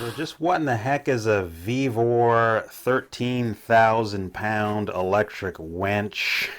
So just what in the heck is a Vevor 13,000 pound electric winch?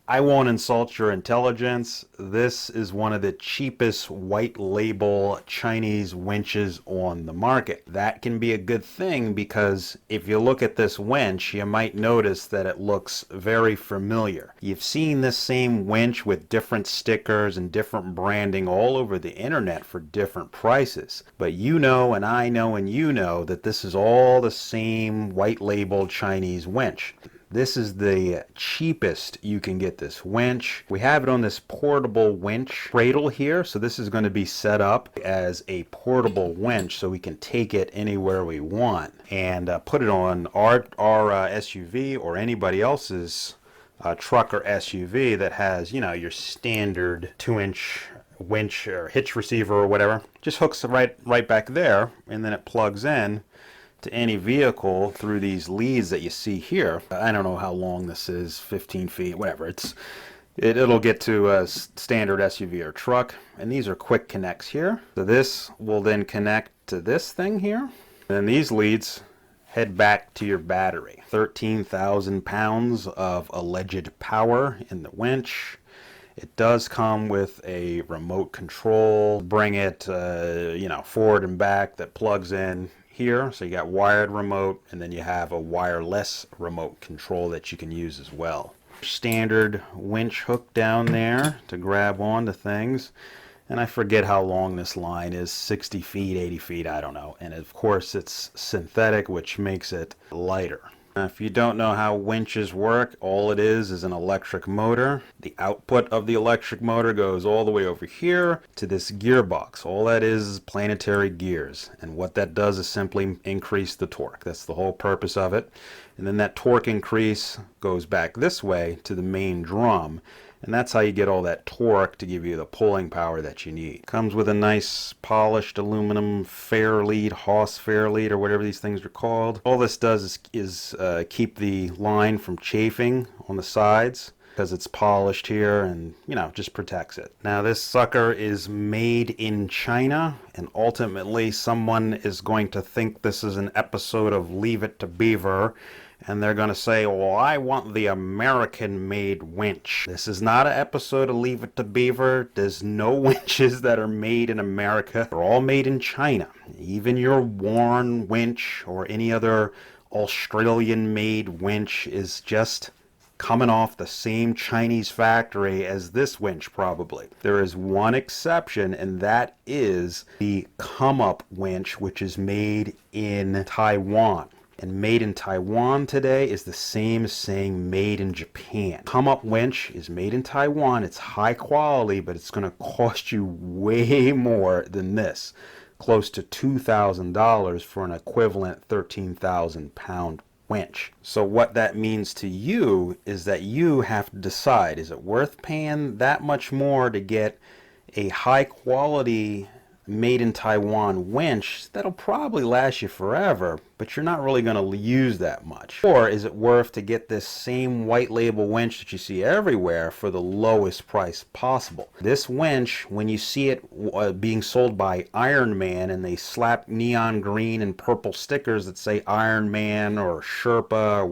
I won't insult your intelligence. This is one of the cheapest white label Chinese winches on the market. That can be a good thing because if you look at this winch, you might notice that it looks very familiar. You've seen this same winch with different stickers and different branding all over the internet for different prices. But you know, and I know, and you know that this is all the same white label Chinese winch. This is the cheapest you can get this winch. We have it on this portable winch cradle here, so this is going to be set up as a portable winch so we can take it anywhere we want and put it on our SUV or anybody else's truck or SUV that has, you know, your standard 2-inch winch or hitch receiver or whatever. Just hooks right back there, and then it plugs in to any vehicle through these leads that you see here. I don't know how long this is, 15 feet, whatever. It'll get to a standard SUV or truck, and these are quick connects here. So this will then connect to this thing here, and then these leads head back to your battery. 13,000 pounds of alleged power in the winch. It does come with a remote control. Bring it, forward and back that plugs in here. So you got wired remote, and then you have a wireless remote control that you can use as well. Standard winch hook down there to grab onto things. And I forget how long this line is, 60 feet, 80 feet, I don't know. And of course it's synthetic, which makes it lighter. If you don't know how winches work, all it is an electric motor. The output of the electric motor goes all the way over here to this gearbox. All that is planetary gears. And what that does is simply increase the torque. That's the whole purpose of it. And then that torque increase goes back this way to the main drum. And that's how you get all that torque to give you the pulling power that you need. Comes with a nice polished aluminum fair lead, Haas fair lead, or whatever these things are called. All this does is keep the line from chafing on the sides because it's polished here, and just protects it. Now this sucker is made in China, and ultimately someone is going to think this is an episode of Leave It to Beaver, and they're going to say, well, I want the American-made winch. This is not an episode of Leave It to Beaver. There's no winches that are made in America. They're all made in China. Even your Warren winch or any other Australian-made winch is just coming off the same Chinese factory as this winch probably. There is one exception, and that is the come-up winch, which is made in Taiwan. And made in Taiwan today is the same as saying made in Japan. Come-up winch is made in Taiwan. It's high quality, but it's going to cost you way more than this. Close to $2,000 for an equivalent 13,000 pound winch. So what that means to you is that you have to decide, is it worth paying that much more to get a high quality made in Taiwan winch that'll probably last you forever, but you're not really going to use that much? Or is it worth to get this same white label winch that you see everywhere for the lowest price possible? This winch, when you see it being sold by Iron Man and they slap neon green and purple stickers that say Iron Man or Sherpa or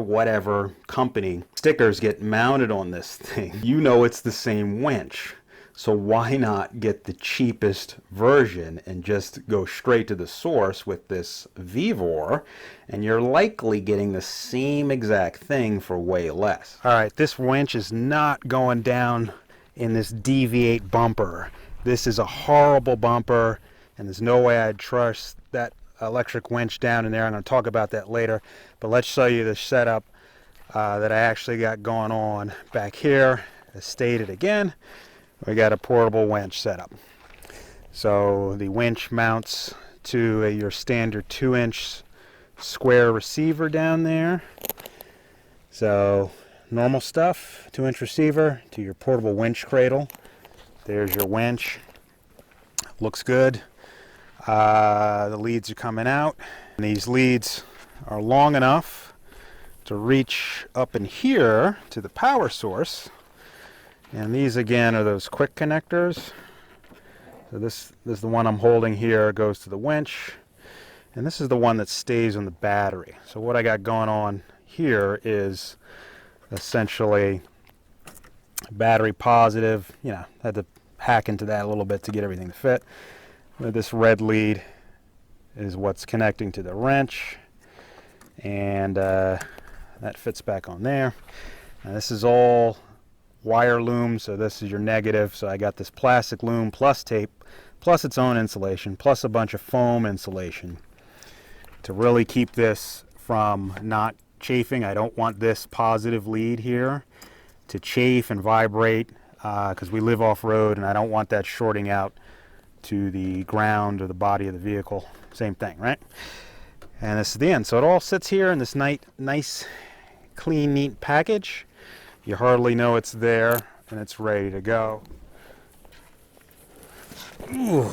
whatever company stickers get mounted on this thing, you know it's the same winch. So why not get the cheapest version and just go straight to the source with this Vevor, and you're likely getting the same exact thing for way less. All right, this winch is not going down in this deviate bumper. This is a horrible bumper, and there's no way I'd trust that electric winch down in there. I'm going to talk about that later, but let's show you the setup that I actually got going on back here. As stated again, we got a portable winch setup. So the winch mounts to your standard 2-inch square receiver down there. So normal stuff, 2-inch receiver to your portable winch cradle. There's your winch. Looks good. The leads are coming out. And these leads are long enough to reach up in here to the power source. And these again are those quick connectors So this is the one I'm holding here, goes to the winch, and this is the one that stays on the battery. So what I got going on here is essentially battery positive. You know, had to hack into that a little bit to get everything to fit. This red lead is what's connecting to the wrench, and that fits back on there. Now this is all wire loom, so this is your negative. So I got this plastic loom plus tape, plus its own insulation, plus a bunch of foam insulation to really keep this from not chafing. I don't want this positive lead here to chafe and vibrate because we live off-road, and I don't want that shorting out to the ground or the body of the vehicle. Same thing, right? And this is the end. So it all sits here in this nice, clean, neat package. You hardly know it's there, and it's ready to go. Ooh.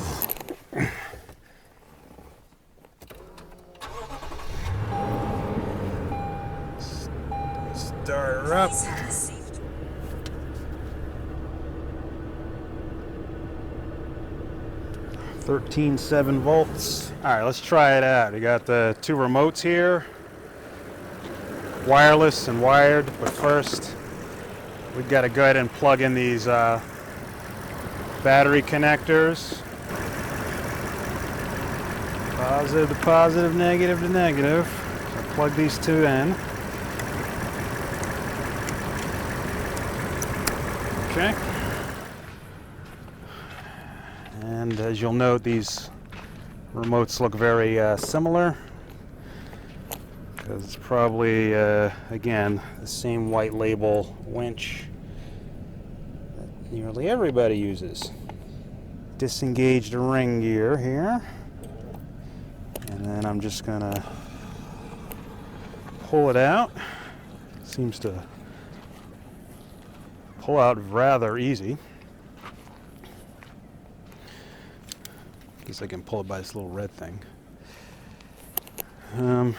Start her up. 13.7 volts. All right, let's try it out. You got the two remotes here, wireless and wired, but first we've got to go ahead and plug in these battery connectors. Positive to positive, negative to negative. So plug these two in. Okay. And as you'll note, these remotes look very similar, because it's probably, again, the same white label winch that nearly everybody uses. Disengage the ring gear here, and then I'm just going to pull it out. Seems to pull out rather easy. I can pull it by this little red thing. Now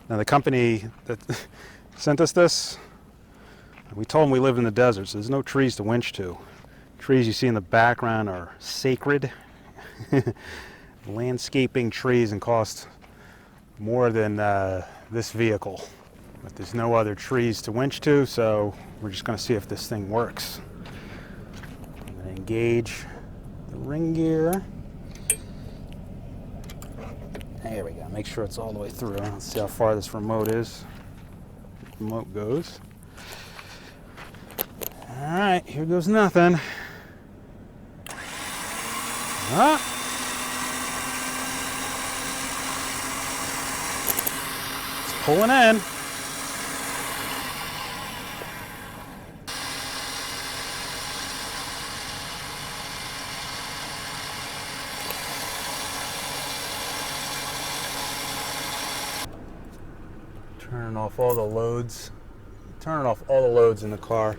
the company that sent us this, we told them we live in the desert, so there's no trees to winch to. Trees you see in the background are sacred. Landscaping trees and cost more than this vehicle. But there's no other trees to winch to, so we're just going to see if this thing works. I'm going to engage the ring gear. There we go. Make sure it's all the way through. Let's see how far this remote is. The remote goes. All right, here goes nothing. Ah. It's pulling in. Turning off all the loads. Turning off all the loads in the car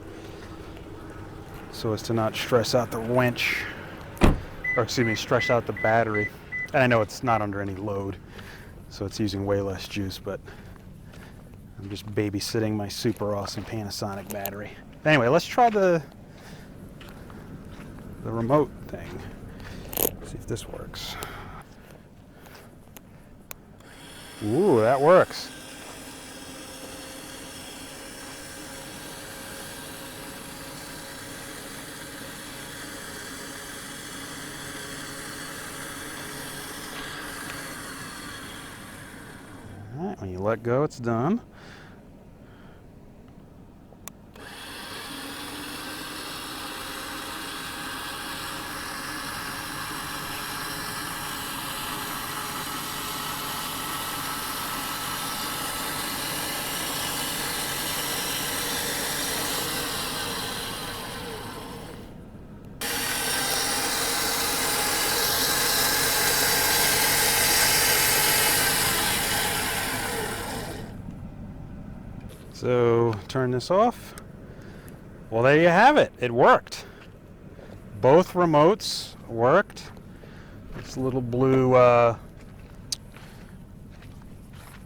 so as to not stress out the winch, or excuse me, stress out the battery. And I know it's not under any load, so it's using way less juice, but I'm just babysitting my super awesome Panasonic battery. Anyway, let's try the remote thing. See if this works. Ooh, that works. Alright, when you let go, it's done. So turn this off. Well, there you have it. It worked. Both remotes worked. This little blue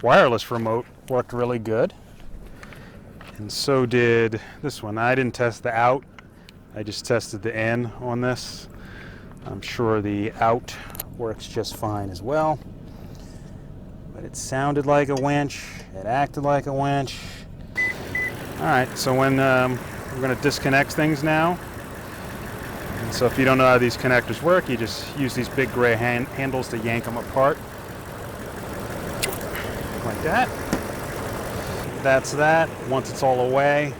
wireless remote worked really good. And so did this one. I didn't test the out. I just tested the in on this. I'm sure the out works just fine as well. But it sounded like a winch. It acted like a winch. All right, so when we're going to disconnect things now. And so if you don't know how these connectors work, you just use these big gray handles to yank them apart. Like that. That's that. Once it's all away,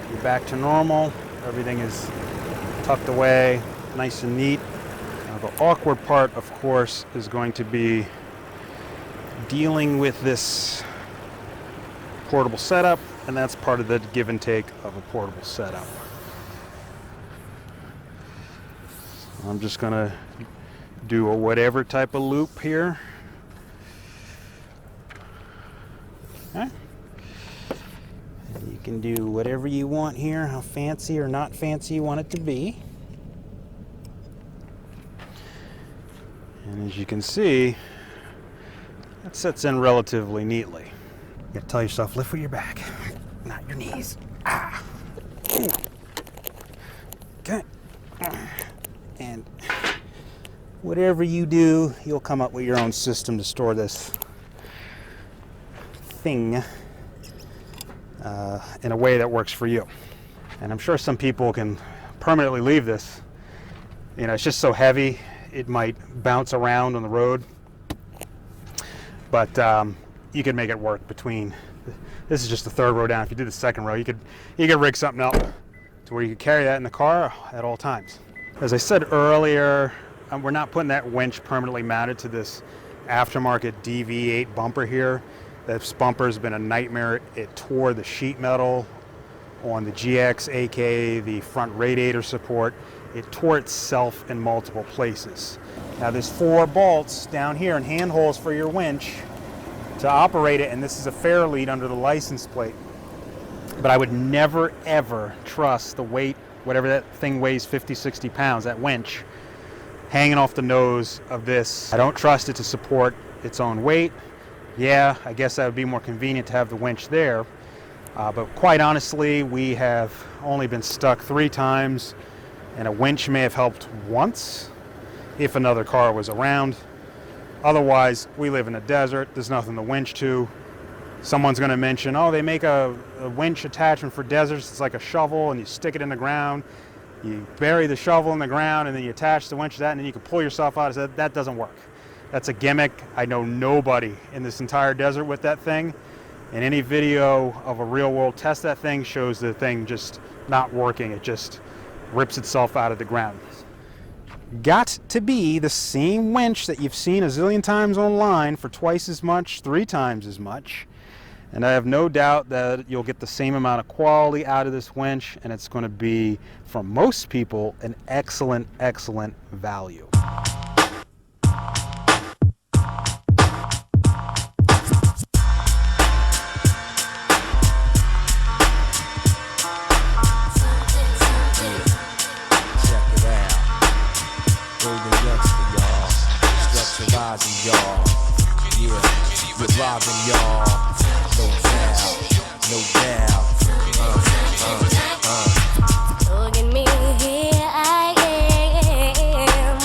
you're back to normal. Everything is tucked away, nice and neat. Now the awkward part, of course, is going to be dealing with this portable setup, and that's part of the give and take of a portable setup. So I'm just gonna do a whatever type of loop here. Okay. And you can do whatever you want here, how fancy or not fancy you want it to be. And as you can see, that sets in relatively neatly. You gotta tell yourself, lift with your back, not your knees. Ah. Okay. And whatever you do, you'll come up with your own system to store this thing in a way that works for you. And I'm sure some people can permanently leave this. You know, it's just so heavy, it might bounce around on the road. But you can make it work between. This is just the third row down. If you do the second row, you could rig something up to where you could carry that in the car at all times. As I said earlier, we're not putting that winch permanently mounted to this aftermarket DV8 bumper here. This bumper has been a nightmare. It tore the sheet metal on the GX, aka the front radiator support. It tore itself in multiple places. Now there's 4 bolts down here and handholds for your winch to operate it, and this is a fair lead under the license plate. But I would never ever trust the weight, whatever that thing weighs, 50, 60 pounds, that winch, hanging off the nose of this. I don't trust it to support its own weight. Yeah, I guess that would be more convenient to have the winch there. But quite honestly, we have only been stuck 3 times, and a winch may have helped once if another car was around. Otherwise, we live in a desert. There's nothing to winch to. Someone's going to mention, oh, they make a winch attachment for deserts. It's like a shovel, and you stick it in the ground. You bury the shovel in the ground, and then you attach the winch to that, and then you can pull yourself out. That doesn't work. That's a gimmick. I know nobody in this entire desert with that thing. And any video of a real-world test of that thing shows the thing just not working. It just rips itself out of the ground. Got to be the same winch that you've seen a zillion times online for twice as much, 3 times as much. And I have no doubt that you'll get the same amount of quality out of this winch, and it's going to be, for most people, an excellent, excellent value. Y'all, yeah, we're robbing y'all, no doubt, no doubt. Look at me, here I am.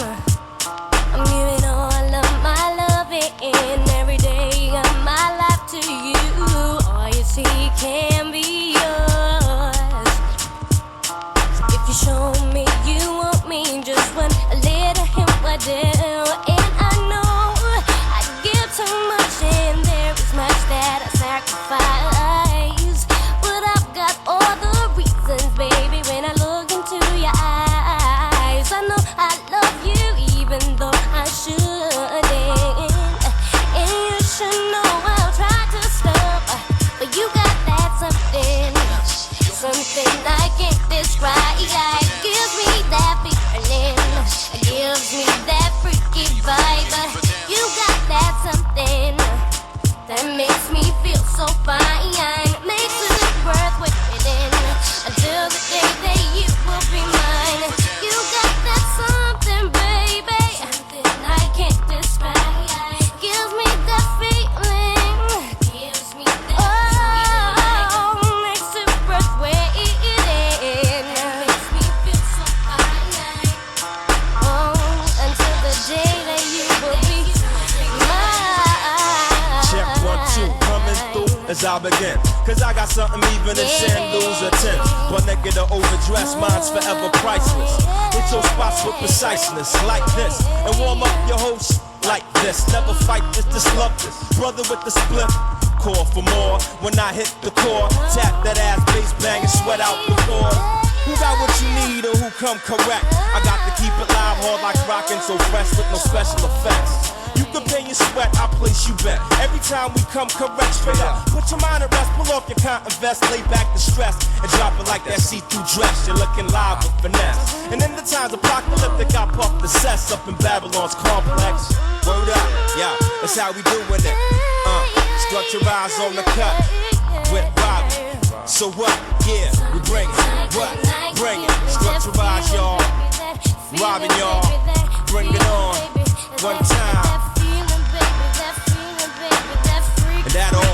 as I begin. Cause I got something even in sandals or tint. But naked or overdressed, mine's forever priceless. Hit your spots with preciseness like this. And warm up your host like this. Never fight this, just love this. Brother with the split. Call for more when I hit the core. Tap that ass, bass bang, and sweat out the floor. Who got what you need or who come correct? I got to keep it live, hard like rockin', so fresh with no special effects. You can pay your sweat, I place you bet. Every time we come correct, straight up. Put your mind at rest, pull off your cotton vest, lay back the stress, and drop it like that see-through dress. You're looking live with finesse. And in the times apocalyptic, I puff the cess up in Babylon's complex. Word up, yeah, that's how we doing it. Strut your eyes on the cut with Robin. So what? Yeah, we bring it. What? Bring it. Strut your eyes, y'all. Robin, y'all. Bring it on. One time. And that all